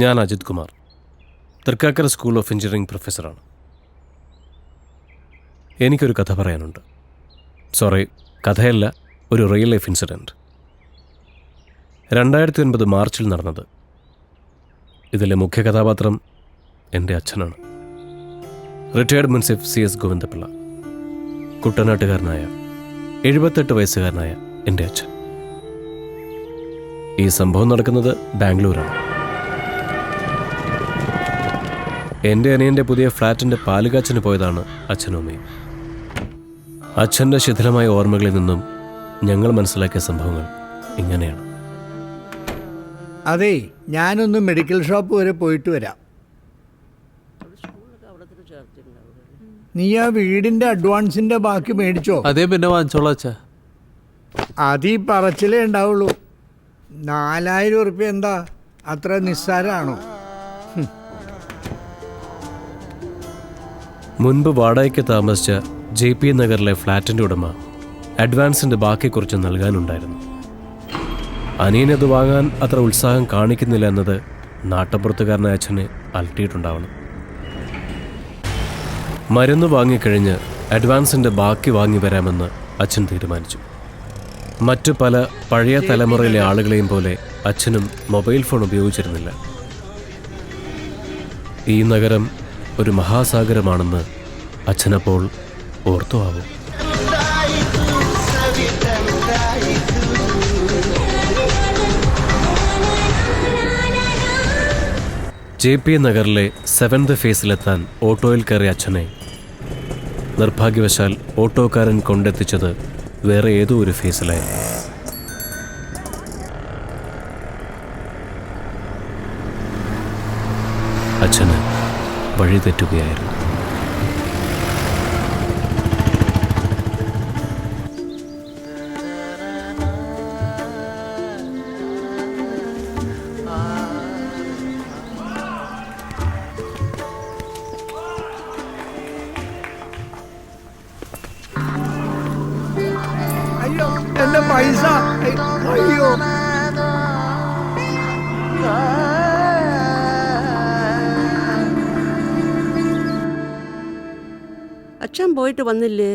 ഞാൻ Ajith Kumar, Thrikkakara school of engineering പ്രൊഫസറാണ്. എനിക്കൊരു കഥ പറയാനുണ്ട്. സോറി, കഥയല്ല, ഒരു റിയൽ ലൈഫ് ഇൻസിഡൻറ്റ്. 2009 മാർച്ചിൽ നടന്നത്. ഇതിലെ മുഖ്യ കഥാപാത്രം എൻ്റെ അച്ഛനാണ്. റിട്ടയർഡ് മുൻസിഫ് CS ഗോവിന്ദപിള്ള, കുട്ടനാട്ടുകാരനായ 78 വയസ്സുകാരനായ എൻ്റെ അച്ഛൻ. ഈ സംഭവം നടക്കുന്നത് ബാംഗ്ലൂരാണ്. എൻ്റെ അനിയൻ്റെ പുതിയ ഫ്ലാറ്റിൻ്റെ പാലുകാച്ചിന് പോയതാണ് അച്ഛനും അമ്മയും. അച്ഛൻ്റെ ശിഥിലമായ ഓർമ്മകളിൽ നിന്നും ഞങ്ങൾ മനസ്സിലാക്കിയ സംഭവങ്ങൾ ഇങ്ങനെയാണ്. അതെ, ഞാനൊന്ന് മെഡിക്കൽ ഷോപ്പ് വരെ പോയിട്ട് വരാം. നീ ആ വീടിന്റെ അഡ്വാൻസിന്റെ ബാക്കി മേടിച്ചോ? അതേ, പിന്നെ വാങ്ങിച്ചോളാം അച്ഛാ. അത് ഈ പറച്ചിലേ ഉണ്ടാവുള്ളൂ. 4000 ഉറുപ്പ്യ എന്താ അത്ര നിസ്സാരാണോ? മുൻപ് വാടകയ്ക്ക് താമസിച്ച JP നഗറിലെ ഫ്ലാറ്റിൻ്റെ ഉടമ അഡ്വാൻസിൻ്റെ ബാക്കി കുറച്ച് നൽകാനുണ്ടായിരുന്നു. അനിയനത് വാങ്ങാൻ അത്ര ഉത്സാഹം കാണിക്കുന്നില്ല എന്നത് നാട്ടപ്പുറത്തുകാരനായ അച്ഛനെ അലട്ടിയിട്ടുണ്ടാവണം. മരുന്ന് വാങ്ങിക്കഴിഞ്ഞ് അഡ്വാൻസിൻ്റെ ബാക്കി വാങ്ങി വരാമെന്ന് അച്ഛൻ തീരുമാനിച്ചു. മറ്റു പല പഴയ തലമുറയിലെ ആളുകളെയും പോലെ അച്ഛനും മൊബൈൽ ഫോൺ ഉപയോഗിച്ചിരുന്നില്ല. ഈ നഗരം ഒരു മഹാസാഗരമാണെന്ന് അച്ഛനപ്പോൾ ഓർത്തു ആവും. JP നഗറിലെ 7th ഫേസിലെത്താൻ ഓട്ടോയിൽ കയറിയ അച്ഛനെ നിർഭാഗ്യവശാൽ ഓട്ടോക്കാരൻ കൊണ്ടെത്തിച്ചത് വേറെ ഏതോ ഒരു ഫേസിലായിരുന്നു. അച്ഛന് വഴി തെറ്റുകയായിരുന്നു. അയ്യോ, എന്റെ പൈസ! അയ്യോ, അച്ഛൻ പോയിട്ട് വന്നില്ലേ?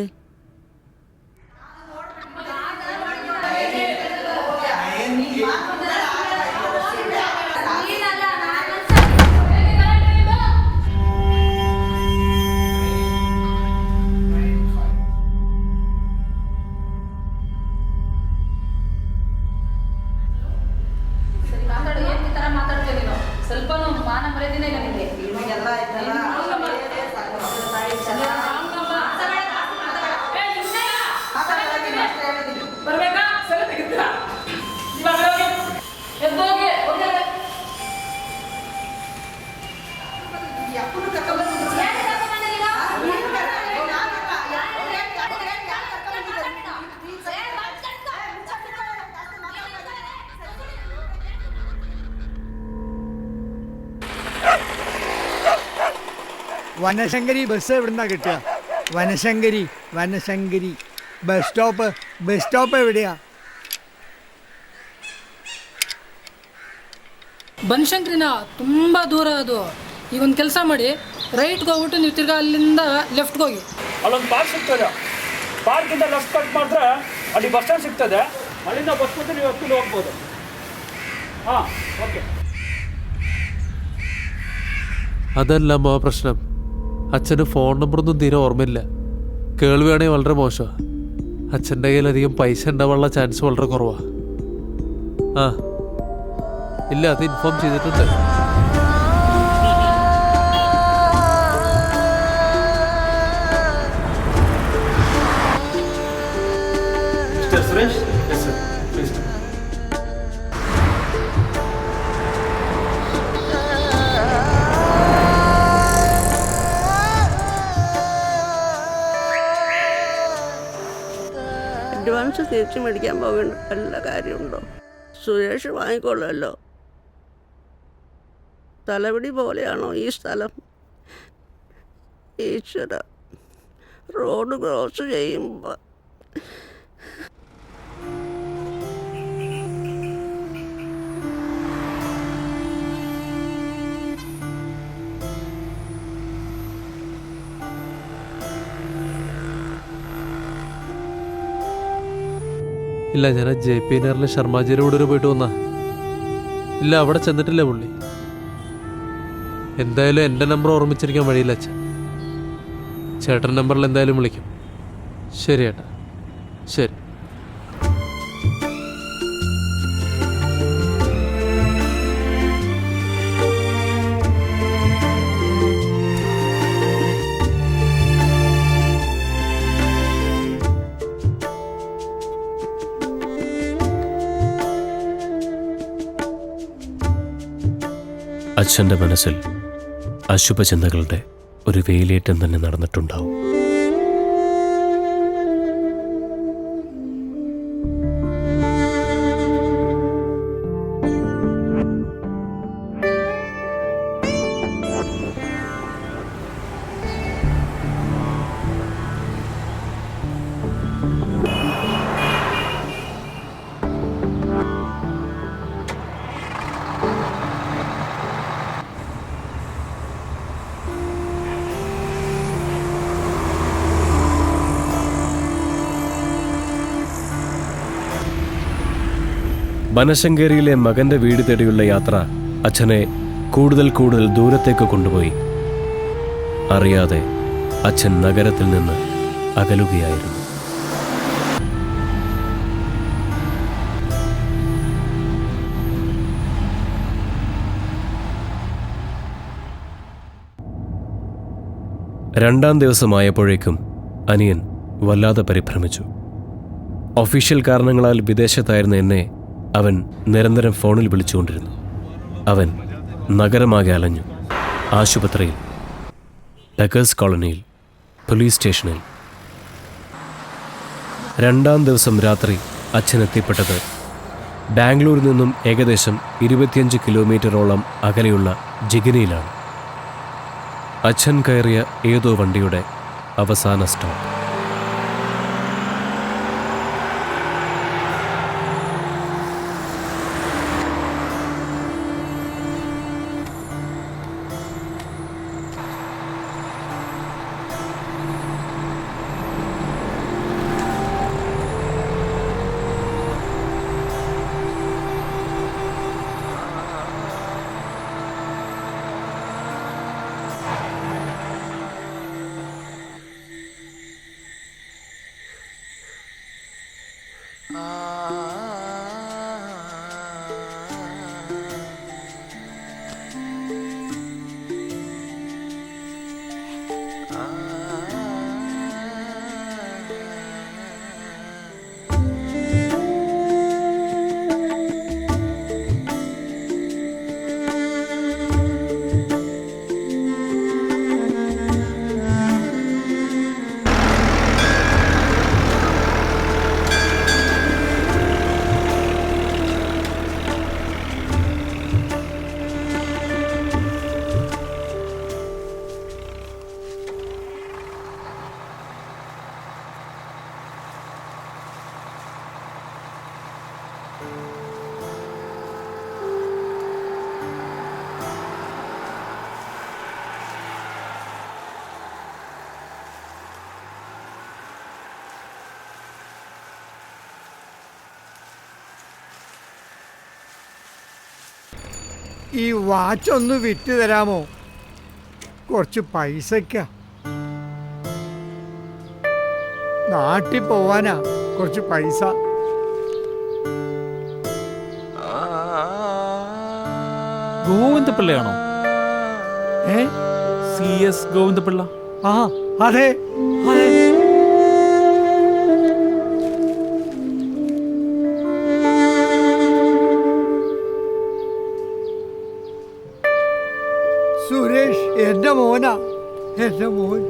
വനശങ്കരി ബസ് എവിടുന്നാ കിട്ടുക? വനശങ്കരി ബസ് സ്റ്റോപ്പ് എവിടെയാ? ಬನಶಂಕರಿನ ತುಂಬ ದೂರ ಅದು. ಈಗ ಒಂದು ಕೆಲಸ ಮಾಡಿ, ರೈಟ್ಗೆ ಹೋಗ್ಬಿಟ್ಟು ನೀವು ತಿರ್ಗಾ ಅಲ್ಲಿಂದ ಲೆಫ್ಟ್ಗೆ ಹೋಗಿ. ಅಲ್ಲೊಂದು ಪಾರ್ಕ್ ಸಿಗ್ತದೆ. ಪಾರ್ಕಿಂದ ಲೆಫ್ಟ್ ಕಟ್ ಮಾಡಿದ್ರೆ ಅಲ್ಲಿ ಬಸ್ ಸ್ಟ್ಯಾಂಡ್ ಸಿಗ್ತದೆ. ಅಲ್ಲಿಂದ ಬಸ್ ಬಂದು ನೀವು ಎತ್ಕೊಂಡು ಹೋಗ್ಬೋದು. ಹಾಂ, ಓಕೆ. അതല്ല അമ്മ പ്രശ്നം. അച്ഛന് ഫോൺ നമ്പറൊന്നും തീരെ ഓർമ്മയില്ല. കേൾവിയാണെങ്കിൽ വളരെ മോശമാണ്. അച്ഛൻ്റെ കയ്യിൽ അധികം പൈസ ഉണ്ടാവാനുള്ള ചാൻസ് വളരെ കുറവാണ്. ആ ഇല്ല, അത് ഇൻഫോം ചെയ്തിട്ടുണ്ട്. Mister Suresh? Yes sir, please. Advance തിരിച്ചു മേടിക്കാൻ പോകേണ്ട വല്ല കാര്യമുണ്ടോ? സുരേഷ് വാങ്ങിക്കൊള്ളുമല്ലോ. തലപിടി പോലെയാണോ ഈ സ്ഥലം? ഈശ്വര, റോഡ് ക്രോസ് ചെയ്യുമ്പോൾ ഇല്ല, ഞാൻ JP നഗറിലെ ശർമാജിയുടെ കൂടെ പോയിട്ട് വന്നാ. ഇല്ല, അവിടെ ചെന്നിട്ടില്ല പുള്ളി. എന്തായാലും എൻ്റെ നമ്പർ ഓർമ്മിച്ചിരിക്കാൻ വഴിയില്ല അച്ഛൻ. ചേട്ടൻ നമ്പറിൽ എന്തായാലും വിളിക്കും. ശരി ഏട്ടാ, ശരി. അച്ഛൻ്റെ മനസ്സിൽ അശുഭചിന്തകളുടെ ഒരു വേലിയേറ്റം തന്നെ നടന്നിട്ടുണ്ടാവും. ബനശങ്കേരിയിലെ മകന്റെ വീട് തേടിയുള്ള യാത്ര അച്ഛനെ കൂടുതൽ കൂടുതൽ ദൂരത്തേക്ക് കൊണ്ടുപോയി. അറിയാതെ അച്ഛൻ നഗരത്തിൽ നിന്ന് അകലുകയായിരുന്നു. രണ്ടാം ദിവസമായപ്പോഴേക്കും അനിയൻ വല്ലാതെ പരിഭ്രമിച്ചു. ഒഫീഷ്യൽ കാരണങ്ങളാൽ വിദേശത്തായിരുന്ന എന്നെ അവൻ നിരന്തരം ഫോണിൽ വിളിച്ചുകൊണ്ടിരുന്നു. അവൻ നഗരമാകെ അലഞ്ഞു. ആശുപത്രിയിൽ, ടക്കേഴ്സ് കോളനിയിൽ, പോലീസ് സ്റ്റേഷനിൽ. രണ്ടാം ദിവസം രാത്രി അച്ഛൻ എത്തിപ്പെട്ടത് ബാംഗ്ലൂരിൽ നിന്നും ഏകദേശം 25 കിലോമീറ്ററോളം അകലെയുള്ള ജിഗിനിയിലാണ്. അച്ഛൻ കയറിയ ഏതോ വണ്ടിയുടെ അവസാന സ്റ്റോപ്പ്. ഈ വാച്ച് ഒന്ന് വിറ്റ് തരാമോ? കുറച്ച് പൈസയ്ക്കാ. നാട്ടിൽ പോവാനാ, കുറച്ച് പൈസ. ഗോവിന്ദപിള്ളയാണോ? CS ഗോവിന്ദപിള്ള? ആ അതെ അതെ. സുരേഷ് എന്റെ മോനാ, എന്റെ മോൻ.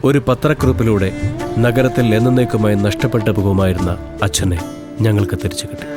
ഒരു പത്രക്കുറിപ്പിലൂടെ നഗരത്തിൽ എന്നേക്കുമായി നഷ്ടപ്പെട്ടു പോകുമായിരുന്ന അച്ഛനെ ഞങ്ങൾക്ക് തിരിച്ചു കിട്ടി.